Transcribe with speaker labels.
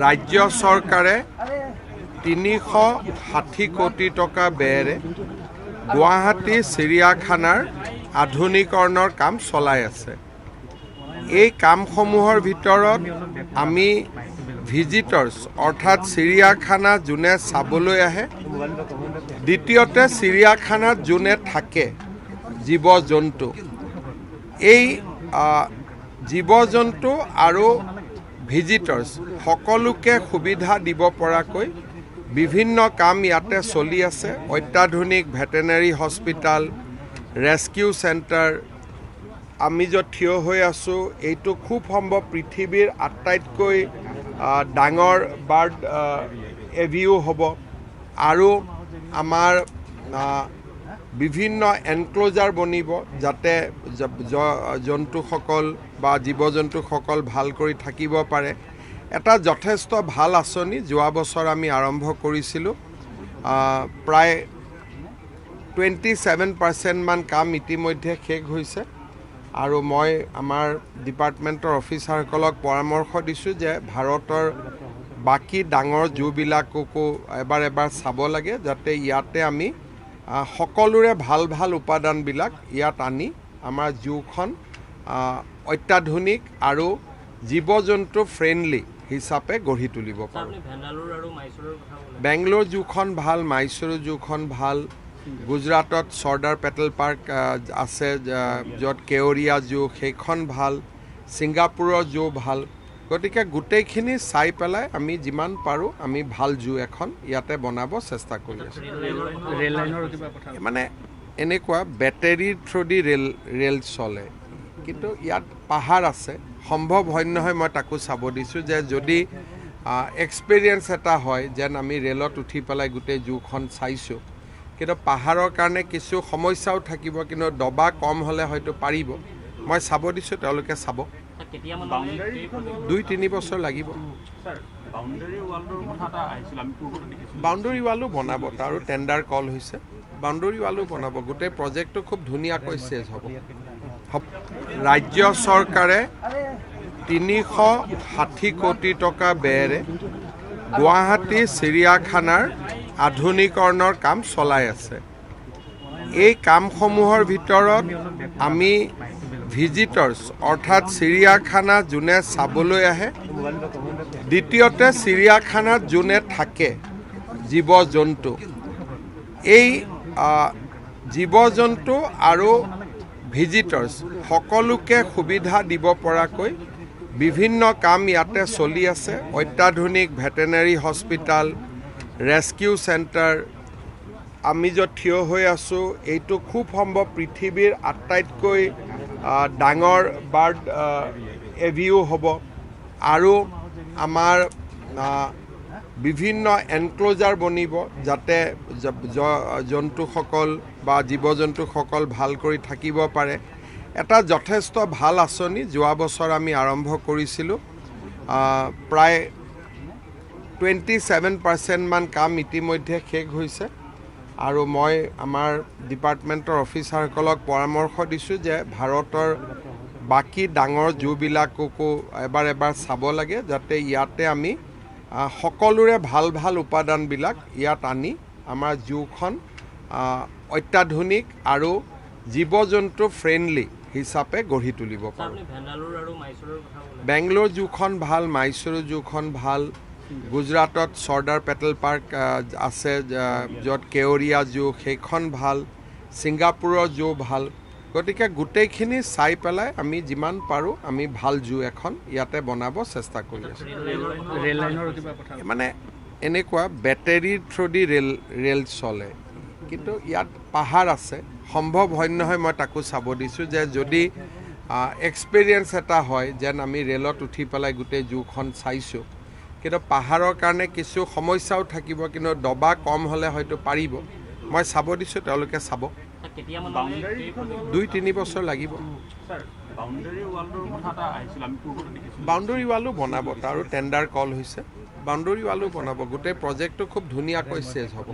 Speaker 1: ৰাজ্য চৰকাৰে 360 কোটি টকা ব্যয়েৰে গুৱাহাটী চিৰিয়াখানাৰ আধুনিকৰণৰ কাম চলাই আছে। এই কামসমূহৰ ভিতৰত আমি ভিজিটৰ্ছ অৰ্থাৎ চিৰিয়াখানা যোনে চাবলৈ আহে, দ্বিতীয়তে চিৰিয়াখানাত যোনে থাকে জীৱ জন্তু, এই জীৱ জন্তু আৰু ভিজিটৰ্ছ সকলোকে সুবিধা দিব পৰাকৈ বিভিন্ন কাম ইয়াতে চলি আছে। অত্যাধুনিক ভেটেনেৰী হস্পিটাল, ৰেস্কিউ চেণ্টাৰ, আমি য'ত থিয় হৈ আছোঁ এইটো খুব সম্ভৱ পৃথিৱীৰ আটাইতকৈ ডাঙৰ বাৰ্ড এভিউ হ'ব। আৰু আমাৰ বিভিন্ন এনক্ল'জাৰ বনিব যাতে জন্তুসকল বা জীৱ জন্তুসকল ভাল কৰি থাকিব পাৰে। এটা যথেষ্ট ভাল আঁচনি যোৱা বছৰ আমি আৰম্ভ কৰিছিলোঁ। প্ৰায় 27% মান কাম ইতিমধ্যে শেষ হৈছে আৰু মই আমাৰ ডিপাৰ্টমেণ্টৰ অফিচাৰসকলক পৰামৰ্শ দিছোঁ যে ভাৰতৰ বাকী ডাঙৰ জুবিলাককো এবাৰ চাব লাগে, যাতে ইয়াতে আমি সকলোৰে ভাল ভাল উপাদানবিলাক ইয়াত আনি আমাৰ জুখন অত্যাধুনিক আৰু জীৱ জন্তু ফ্ৰেণ্ডলি হিচাপে গঢ়ি তুলিব পাৰোঁ। বেংগলোৰ জুখন ভাল, মাইচুৰু জুখন ভাল, গুজৰাটত চৰ্দাৰ পেটেল পাৰ্ক আছে য'ত কেৱৰিয়া জু, সেইখন ভাল, ছিংগাপুৰৰ জু ভাল। গতিকে গোটেইখিনি চাই পেলাই আমি যিমান পাৰোঁ আমি ভাল জু এখন ইয়াতে বনাব চেষ্টা কৰি আছোঁ। মানে এনেকুৱা বেটেৰীৰ থ্ৰুদি ৰেল চলে, কিন্তু ইয়াত পাহাৰ আছে, সম্ভৱ হয় নহয় মই তাকো চাব দিছোঁ যে যদি এক্সপিৰিয়েঞ্চ এটা হয় যেন আমি ৰেলত উঠি পেলাই গোটেই জুখন চাইছোঁ, কিন্তু পাহাৰৰ কাৰণে কিছু সমস্যাও থাকিব, কিন্তু দবা কম হ'লে হয়তো পাৰিব। মই চাব দিছোঁ, তেওঁলোকে চাব। 2-3 বছৰ লাগিব। বাউণ্ডেৰী ৱালো বনাব, তাৰো টেণ্ডাৰ কল হৈছে, বাউণ্ডেৰী ৱালো বনাব। গোটেই প্ৰজেক্টটো খুব ধুনীয়াকৈ চেজ হ'ব। ৰাজ্য চৰকাৰে 360 কোটি টকা ব্যয়েৰে গুৱাহাটী চিৰিয়াখানাৰ আধুনিকৰণৰ কাম চলাই আছে। এই কামসমূহৰ ভিতৰত আমি ভিজিটৰ্ছ অৰ্থাৎ চিৰিয়াখানা যোনে চাবলৈ আহে, দ্বিতীয়তে চিৰিয়াখানাত যোনে থাকে জীৱ জন্তু, এই জীৱ জন্তু আৰু ভিজিটৰ্ছ সকলোকে সুবিধা দিব পৰাকৈ বিভিন্ন কাম ইয়াতে চলি আছে। অত্যাধুনিক ভেটেনেৰী হস্পিটাল, ৰেস্কিউ চেণ্টাৰ, আমি য'ত থিয় হৈ আছোঁ এইটো খুব সম্ভৱ পৃথিৱীৰ আটাইতকৈ ডাঙৰ বাৰ্ড এভিউ হ'ব। আৰু আমাৰ বিভিন্ন এনক্ল'জাৰ বনিব যাতে জন্তুসকল বা জীৱ জন্তুসকল ভাল কৰি থাকিব পাৰে। এটা যথেষ্ট ভাল আঁচনি যোৱা বছৰ আমি আৰম্ভ কৰিছিলোঁ। প্ৰায় 27% মান কাম ইতিমধ্যে শেষ হৈছে আৰু মই আমাৰ ডিপাৰ্টমেণ্টৰ অফিচাৰসকলক পৰামৰ্শ দিছোঁ যে ভাৰতৰ বাকী ডাঙৰ জুবিলাককো এবাৰ চাব লাগে, যাতে ইয়াতে আমি সকলোৰে ভাল ভাল উপাদানবিলাক ইয়াত আনি আমাৰ জুখন অত্যাধুনিক আৰু জীৱ জন্তু ফ্ৰেণ্ডলি হিচাপে গঢ়ি তুলিব পাৰোঁ। বেংগলোৰ জুখন ভাল, মাইচুৰু জুখন ভাল, গুজৰাটত চৰ্দাৰ পেটেল পাৰ্ক আছে য'ত কেৱৰিয়া জু, সেইখন ভাল, ছিংগাপুৰৰ জু ভাল। গতিকে গোটেইখিনি চাই পেলাই আমি যিমান পাৰোঁ আমি ভাল জু এখন ইয়াতে বনাব চেষ্টা কৰি আছোঁ। মানে এনেকুৱা বেটেৰীৰ থ্ৰুদি ৰেল চলে, কিন্তু ইয়াত পাহাৰ আছে, সম্ভৱ হয় নহয় মই তাকো চাব দিছোঁ যে যদি এক্সপিৰিয়েঞ্চ এটা হয় যেন আমি ৰেলত উঠি পেলাই গোটেই জুখন চাইছোঁ, কিন্তু পাহাৰৰ কাৰণে কিছু সমস্যাও থাকিব, কিন্তু দবা কম হ'লে হয়তো পাৰিব। মই চাব দিছোঁ, তেওঁলোকে চাব। 2-3 বছৰ লাগিব। বাউণ্ডেৰী ৱালো বনাব, তাৰো টেণ্ডাৰ কল হৈছে, বাউণ্ডেৰী ৱালো বনাব। গোটেই প্ৰজেক্টটো খুব ধুনীয়াকৈ চেজ হ'ব।